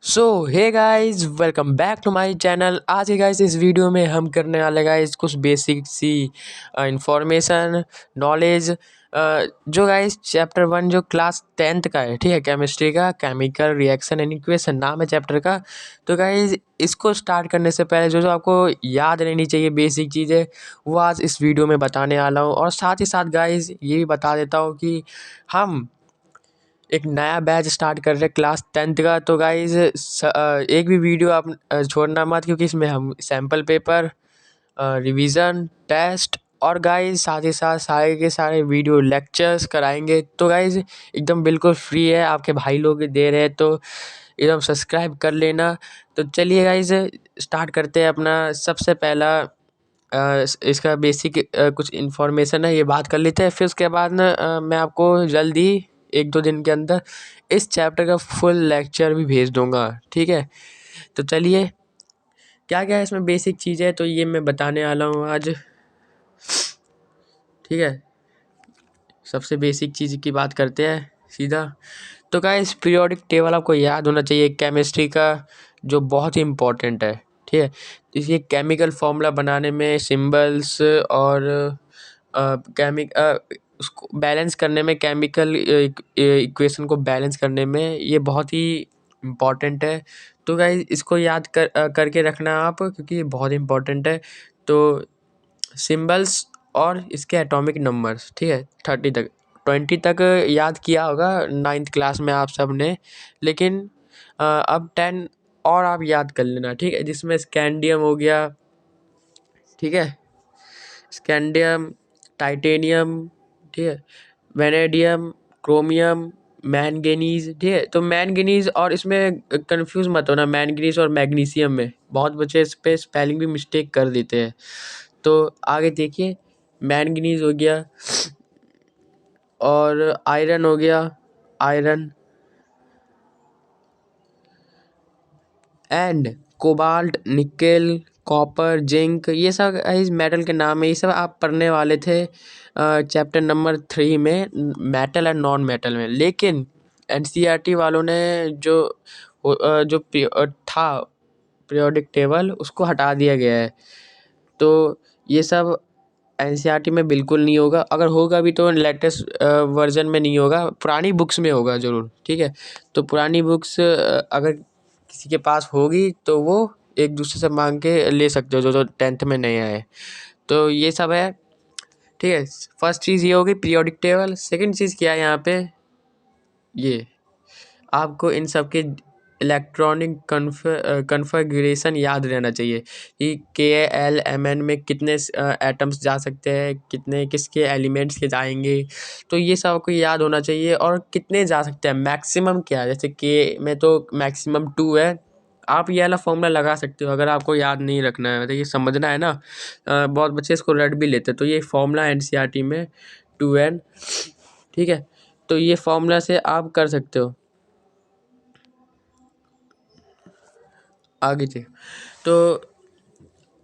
So hey guys, welcome back to my channel. आज ही guys इस वीडियो में हम करने वाले गाइस कुछ बेसिक सी इंफॉर्मेशन नॉलेज जो गाइस चैप्टर 1 जो क्लास 10th का है, ठीक है, केमिस्ट्री का केमिकल रिएक्शन एंड इक्वेशन नाम है चैप्टर का। तो गाइस इसको स्टार्ट करने से पहले जो जो आपको याद रहनी चाहिए बेसिक चीज़ें वो आज इस वीडियो में बताने वाला हूँ। और साथ ही साथ गाइस ये भी बता देता हूँ कि हम एक नया बैच स्टार्ट कर रहे हैं क्लास 10th का। तो गाइज एक भी वीडियो आप छोड़ना मत, क्योंकि इसमें हम सैम्पल पेपर, रिवीजन, टेस्ट और गाइज साथ ही साथ सारे के सारे वीडियो लेक्चर्स कराएंगे। तो गाइज एकदम बिल्कुल फ्री है, आपके भाई लोग दे रहे हैं, तो एकदम सब्सक्राइब कर लेना। तो चलिए गाइज स्टार्ट करते हैं अपना सबसे पहला इसका बेसिक कुछ इन्फॉर्मेशन है, ये बात कर लेते हैं। फिर उसके बाद ना मैं आपको जल्दी 1-2 दिन के अंदर इस चैप्टर का फुल लेक्चर भी भेज दूंगा, ठीक है। तो चलिए क्या क्या है इसमें बेसिक चीज़ें, तो ये मैं बताने वाला हूँ आज, ठीक है। सबसे बेसिक चीज़ की बात करते हैं सीधा। तो क्या इस पीरियोडिक टेबल आपको याद होना चाहिए केमिस्ट्री का, जो बहुत ही इम्पोर्टेंट है, ठीक है। इसे केमिकल फॉर्मूला बनाने में सिंबल्स और उसको बैलेंस करने में, केमिकल इक्वेशन को बैलेंस करने में ये बहुत ही इम्पोर्टेंट है। तो गाइस इसको याद करके रखना आप, क्योंकि ये बहुत इम्पोर्टेंट है। तो सिंबल्स और इसके एटॉमिक नंबर्स, ठीक है, 30 तक 20 तक याद किया होगा 9th क्लास में आप सब ने, लेकिन अब 10 और आप याद कर लेना, ठीक है, जिसमें स्कैंडियम हो गया, ठीक है, स्कैंडियम, टाइटेनियम, ठीक है, वेनेडियम, क्रोमियम, मैंगनीज, ठीक है। तो मैंगनीज, और इसमें कंफ्यूज मत होना मैंगनीज और मैग्नीशियम में, बहुत बच्चे इस पे स्पेलिंग भी मिस्टेक कर देते हैं। तो आगे देखिए, मैंगनीज हो गया और आयरन हो गया, iron and cobalt, nickel, copper, zinc, ये सब इस मेटल के नाम है। ये सब आप पढ़ने वाले थे चैप्टर नंबर 3 में, मेटल एंड नॉन मेटल में। लेकिन एनसीईआरटी वालों ने जो था पीरियोडिक टेबल, उसको हटा दिया गया है। तो ये सब एनसीईआरटी में बिल्कुल नहीं होगा, अगर होगा भी तो लेटेस्ट वर्जन में नहीं होगा, पुरानी बुक्स में होगा ज़रूर, ठीक है। तो पुरानी बुक्स अगर किसी के पास होगी तो वो एक दूसरे से मांग के ले सकते हो, जो जो 10th में नहीं आए। तो ये सब है, ठीक है। फर्स्ट चीज़ ये होगी पीरियोडिक टेबल। सेकंड चीज़ क्या है यहाँ पे, ये आपको इन सब के इलेक्ट्रॉनिक कन्फिगरेशन याद रहना चाहिए कि KLMN में कितने एटम्स जा सकते हैं, कितने किसके एलिमेंट्स के जाएंगे। तो ये सब आपको याद होना चाहिए। और कितने जा सकते हैं, मैक्सिमम क्या है, जैसे K में तो मैक्सिमम 2 है। आप ये वाला फॉर्मूला लगा सकते हो अगर आपको याद नहीं रखना है, मतलब ये समझना है ना। बहुत बच्चे इसको रट भी लेते हैं। तो ये फॉर्मूला एनसीईआरटी में 2n, ठीक है। तो ये फॉर्मूला से आप कर सकते हो आगे चलिए। तो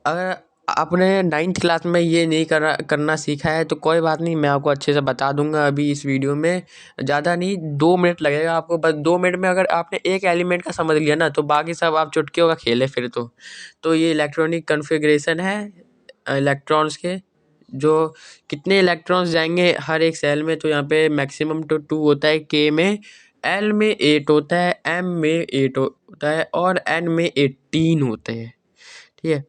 अगर आपने 9th क्लास में ये नहीं करना सीखा है तो कोई बात नहीं, मैं आपको अच्छे से बता दूंगा अभी इस वीडियो में। ज़्यादा नहीं, 2 मिनट लगेगा आपको, बस 2 मिनट में अगर आपने एक एलिमेंट का समझ लिया ना, तो बाकी सब आप चुटकियों का खेले फिर। तो ये इलेक्ट्रॉनिक कन्फिग्रेशन है इलेक्ट्रॉन्स के, जो कितने इलेक्ट्रॉन्स जाएंगे हर एक सेल में। तो यहाँ पे मैक्सिमम तो 2 होता है K में, L में 8 होता है, M में 8 होता है और N में 18 होते हैं, ठीक है।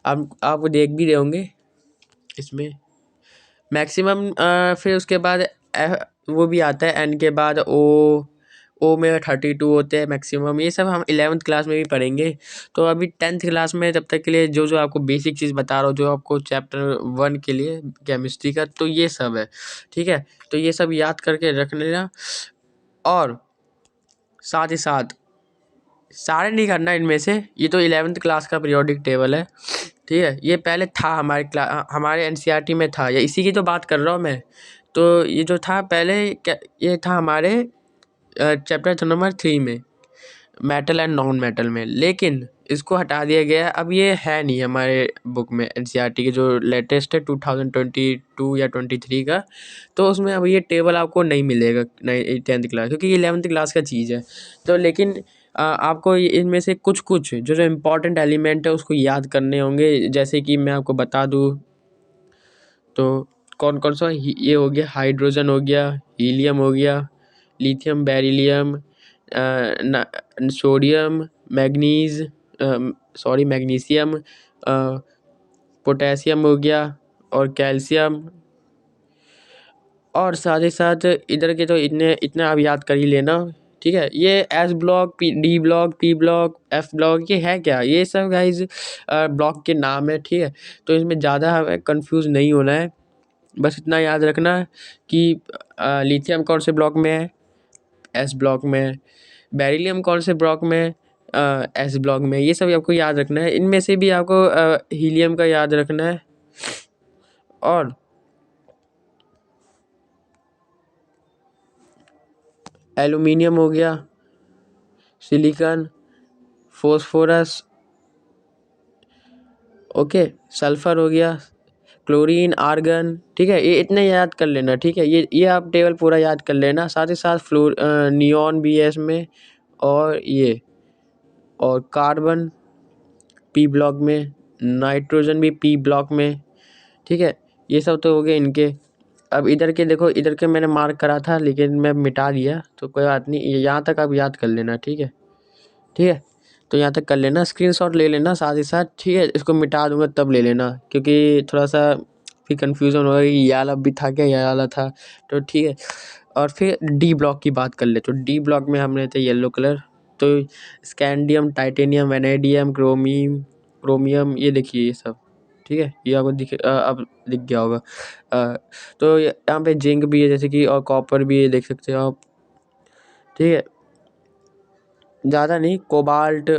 आप देख भी रहे होंगे इसमें मैक्सिमम। फिर उसके बाद वो भी आता है, N के बाद O में 32 होते हैं मैक्सिमम। ये सब हम 11th क्लास में भी पढ़ेंगे। तो अभी 10th क्लास में तब तक के लिए जो जो आपको बेसिक चीज़ बता रहा हूँ, जो आपको चैप्टर 1 के लिए केमिस्ट्री का, तो ये सब है, ठीक है। तो ये सब याद करके रख लेना। और साथ ही साथ सारे नहीं करना इनमें से, ये तो 11th क्लास का पीरियोडिक टेबल है, ठीक है। ये पहले था हमारे एनसीईआरटी में था, या इसी की तो बात कर रहा हूँ मैं। तो ये जो था पहले ये था हमारे चैप्टर नंबर 3 में, मेटल एंड नॉन मेटल में। लेकिन इसको हटा दिया गया है, अब ये है नहीं हमारे बुक में एनसीईआरटी के जो लेटेस्ट है 2022 या 23 का। तो उसमें अब ये टेबल आपको नहीं मिलेगा नहीं 10th क्लास, क्योंकि ये 11th क्लास का चीज़ है। तो लेकिन आपको इनमें से कुछ कुछ जो जो इम्पोर्टेंट एलिमेंट है उसको याद करने होंगे। जैसे कि मैं आपको बता दूँ तो कौन कौन सा ये हो गया, हाइड्रोजन हो गया, हीलियम हो गया, lithium, beryllium, sodium, manganese sorry magnesium, potassium हो गया और कैल्शियम। और साथ ही साथ इधर के तो इतने आप याद कर ही लेना, ठीक है। ये S block, D block, P block, F block, ये है क्या, ये सब गाइज ब्लॉक के नाम है, ठीक है। तो इसमें ज़्यादा हमें कंफ्यूज नहीं होना है, बस इतना याद रखना कि लिथियम कौन से ब्लॉक में है, एस ब्लॉक में है। बेरिलियम कौन से ब्लॉक में है, एस ब्लॉक में। ये सब आपको याद रखना है। इनमें से भी आपको हीलियम का याद रखना है। और एल्यूमिनियम हो गया, सिलिकॉन, फॉस्फोरस, ओके, सल्फर हो गया, क्लोरीन, आर्गन, ठीक है। ये इतने याद कर लेना, ठीक है। ये आप टेबल पूरा याद कर लेना। साथ ही साथ नियॉन भी है इसमें, और ये और कार्बन पी ब्लॉक में, नाइट्रोजन भी पी ब्लॉक में, ठीक है। ये सब तो हो गए इनके। अब इधर के देखो, इधर के मैंने मार्क करा था लेकिन मैं मिटा दिया, तो कोई बात नहीं, यहाँ तक आप याद कर लेना, ठीक है, ठीक है। तो यहाँ तक कर लेना, स्क्रीनशॉट ले लेना साथ ही साथ, ठीक है। इसको मिटा दूंगा तब ले लेना, क्योंकि थोड़ा सा फिर कन्फ्यूज़न होगा कि ये वाला भी था क्या, ये वाला था, तो ठीक है। और फिर डी ब्लॉक की बात कर ले, तो डी ब्लॉक में हमने थे येलो कलर, तो स्कैंडियम, टाइटेनियम, वेनेडियम, क्रोमियम, ये देखिए ये सब, ठीक है। ये आपको अब दिख गया होगा। तो यहाँ पे जिंक भी है जैसे कि, और कॉपर भी है, देख सकते हो आप, ठीक है। ज़्यादा नहीं, कोबाल्ट,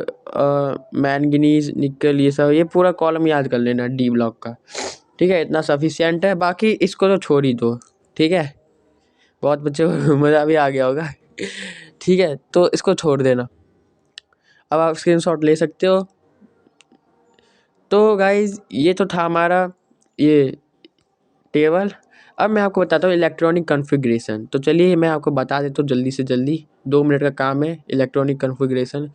मैंगनीज, निकल, ये सब, ये पूरा कॉलम याद कर लेना डी ब्लॉक का, ठीक है। इतना सफिशिएंट है, बाकी इसको तो छोड़ ही दो, ठीक है। बहुत बच्चों को मज़ा भी आ गया होगा ठीक है, तो इसको छोड़ देना। अब आप स्क्रीनशॉट ले सकते हो। तो गाइज ये तो था हमारा ये टेबल। अब मैं आपको बताता हूँ इलेक्ट्रॉनिक कॉन्फ़िगरेशन। तो चलिए मैं आपको बता देता हूँ जल्दी से जल्दी, 2 मिनट का काम है इलेक्ट्रॉनिक कॉन्फ़िगरेशन।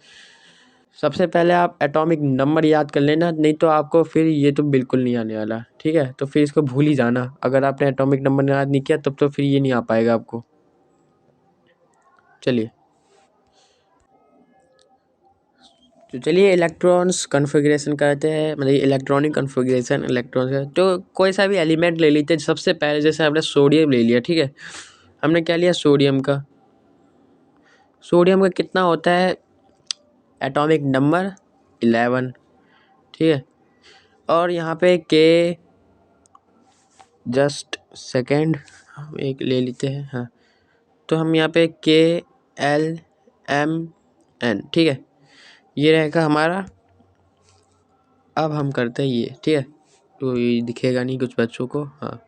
सबसे पहले आप एटॉमिक नंबर याद कर लेना, नहीं तो आपको फिर ये तो बिल्कुल नहीं आने वाला, ठीक है। तो फिर इसको भूल ही जाना, अगर आपने एटॉमिक नंबर याद नहीं किया तब तो फिर ये नहीं आ पाएगा आपको। चलिए, तो चलिए इलेक्ट्रॉन्स कॉन्फ़िगरेशन करते हैं, मतलब इलेक्ट्रॉनिक कॉन्फ़िगरेशन इलेक्ट्रॉन्स का। तो कोई सा भी एलिमेंट ले लेते हैं। सबसे पहले जैसे हमने सोडियम ले लिया, ठीक है। हमने क्या लिया, सोडियम का। सोडियम का कितना होता है एटॉमिक नंबर, 11, ठीक है। और यहाँ पे के, जस्ट सेकेंड, हम एक ले लेते हैं, हाँ। तो हम यहाँ पे के, एल, एम, एन, ठीक है, ये रहेगा हमारा। अब हम करते हैं ये, ठीक है। तो ये दिखेगा नहीं कुछ बच्चों को, हाँ।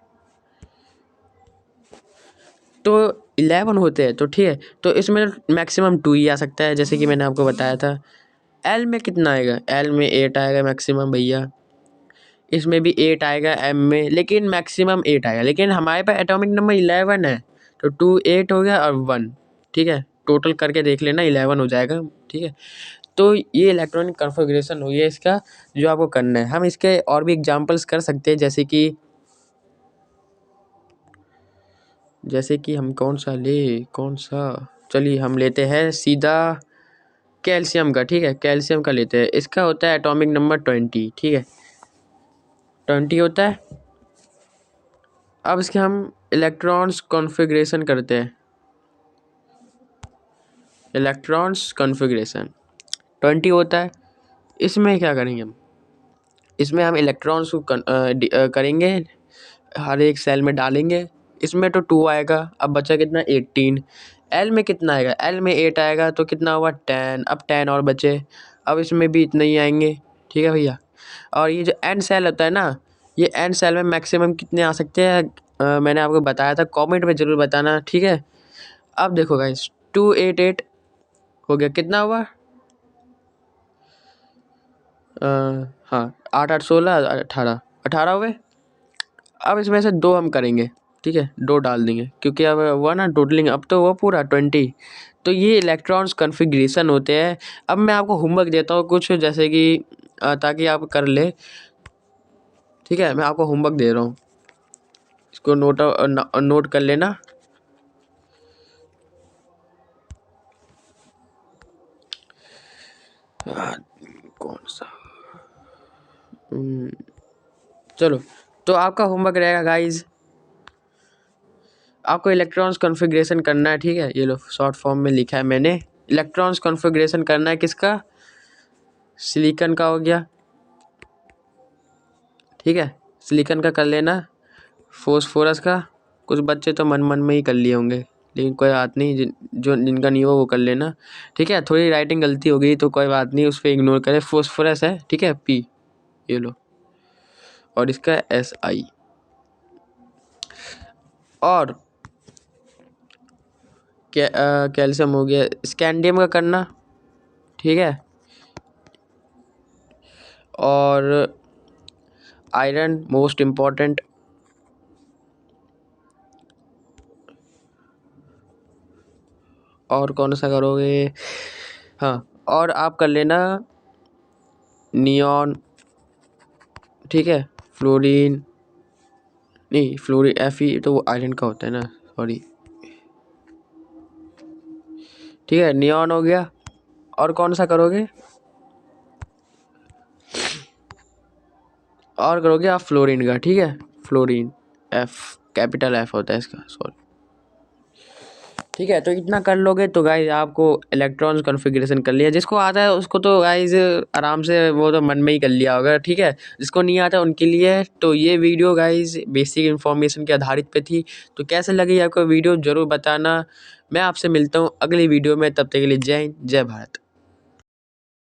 तो 11 होते हैं, तो ठीक है। तो इसमें मैक्सिमम 2 ही आ सकता है, जैसे कि मैंने आपको बताया था। एल में कितना आएगा, एल में 8 आएगा मैक्सिमम भैया। इसमें भी 8 आएगा एम में, लेकिन मैक्सिमम 8 आएगा। लेकिन हमारे पास एटॉमिक नंबर 11 है, तो 2 8 हो गया और 1, ठीक है। टोटल करके देख लेना, 11 हो जाएगा, ठीक है। तो ये इलेक्ट्रॉनिक कॉन्फ़िगरेशन हो गया इसका, जो आपको करना है। हम इसके और भी एग्जांपल्स कर सकते हैं, जैसे कि हम कौन सा, चलिए हम लेते हैं सीधा कैल्शियम का, ठीक है। कैल्शियम का लेते हैं, इसका होता है एटॉमिक नंबर 20, ठीक है, 20 होता है। अब इसके हम इलेक्ट्रॉन्स कॉन्फ़िगरेशन करते हैं। इलेक्ट्रॉन्स कॉन्फ़िगरेशन 20 होता है। इसमें क्या करेंगे हम, इसमें हम इलेक्ट्रॉन्स को करेंगे, हर एक सेल में डालेंगे। इसमें तो 2 आएगा, अब बचा कितना, 18। एल में कितना आएगा, एल में 8 आएगा, तो कितना हुआ 10। अब 10 और बचे, अब इसमें भी इतने ही आएंगे, ठीक है भैया। और ये जो एन सेल होता है ना, ये एन सेल में मैक्सिमम कितने आ सकते हैं, मैंने आपको बताया था, कमेंट में ज़रूर बताना, ठीक है। अब देखो गाइस, 2 8 8 हो गया, कितना हुआ, हाँ, 8 8 16 18, 18 हुए। अब इसमें से 2 हम करेंगे, ठीक है, 2 डाल देंगे, क्योंकि अब 1 ना टोटलिंग, अब तो वो पूरा 20, तो ये इलेक्ट्रॉन्स कॉन्फ़िगरेशन होते हैं। अब मैं आपको होमवर्क देता हूँ कुछ, जैसे कि ताकि आप कर ले। ठीक है, मैं आपको होमवर्क दे रहा हूँ, इसको नोट कर लेना। कौन सा चलो, तो आपका होमवर्क रहेगा गाइज, आपको इलेक्ट्रॉन्स कॉन्फ़िगरेशन करना है। ठीक है, ये लो शॉर्ट फॉर्म में लिखा है मैंने। इलेक्ट्रॉन्स कॉन्फ़िगरेशन करना है किसका? सिलिकॉन का हो गया। ठीक है, सिलिकॉन का कर लेना। फॉस्फोरस का कुछ बच्चे तो मन मन में ही कर लिए होंगे, लेकिन कोई बात नहीं, जिनका नहीं हो वो कर लेना। ठीक है, थोड़ी राइटिंग गलती हो गई तो कोई बात नहीं, उस पर इग्नोर करें। फॉस्फोरस है, ठीक है, पी, ये लो, और इसका SI। और कैल्शियम हो गया, स्कैंडियम का करना। ठीक है, और आयरन मोस्ट इम्पॉर्टेंट। और कौन सा करोगे? हाँ, और आप कर लेना नियॉन। ठीक है, फ्लोरीन नहीं, फ्लोरीन Fe तो वो आयरन का होता है ना, सॉरी। ठीक है, नियॉन हो गया। और कौन सा करोगे? और करोगे आप फ्लोरीन का। ठीक है, फ्लोरीन, F, कैपिटल F होता है इसका, सॉरी। ठीक है, तो इतना कर लोगे तो गाइज आपको इलेक्ट्रॉन्स कॉन्फ़िगरेशन कर लिया। जिसको आता है उसको तो गाइज आराम से वो तो मन में ही कर लिया होगा। ठीक है, जिसको नहीं आता उनके लिए तो ये वीडियो गाइज बेसिक इन्फॉर्मेशन के आधारित पे थी। तो कैसे लगी आपको वीडियो ज़रूर बताना। मैं आपसे मिलता हूँ अगली वीडियो में, तब तक के लिए जय हिंद, जय भारत।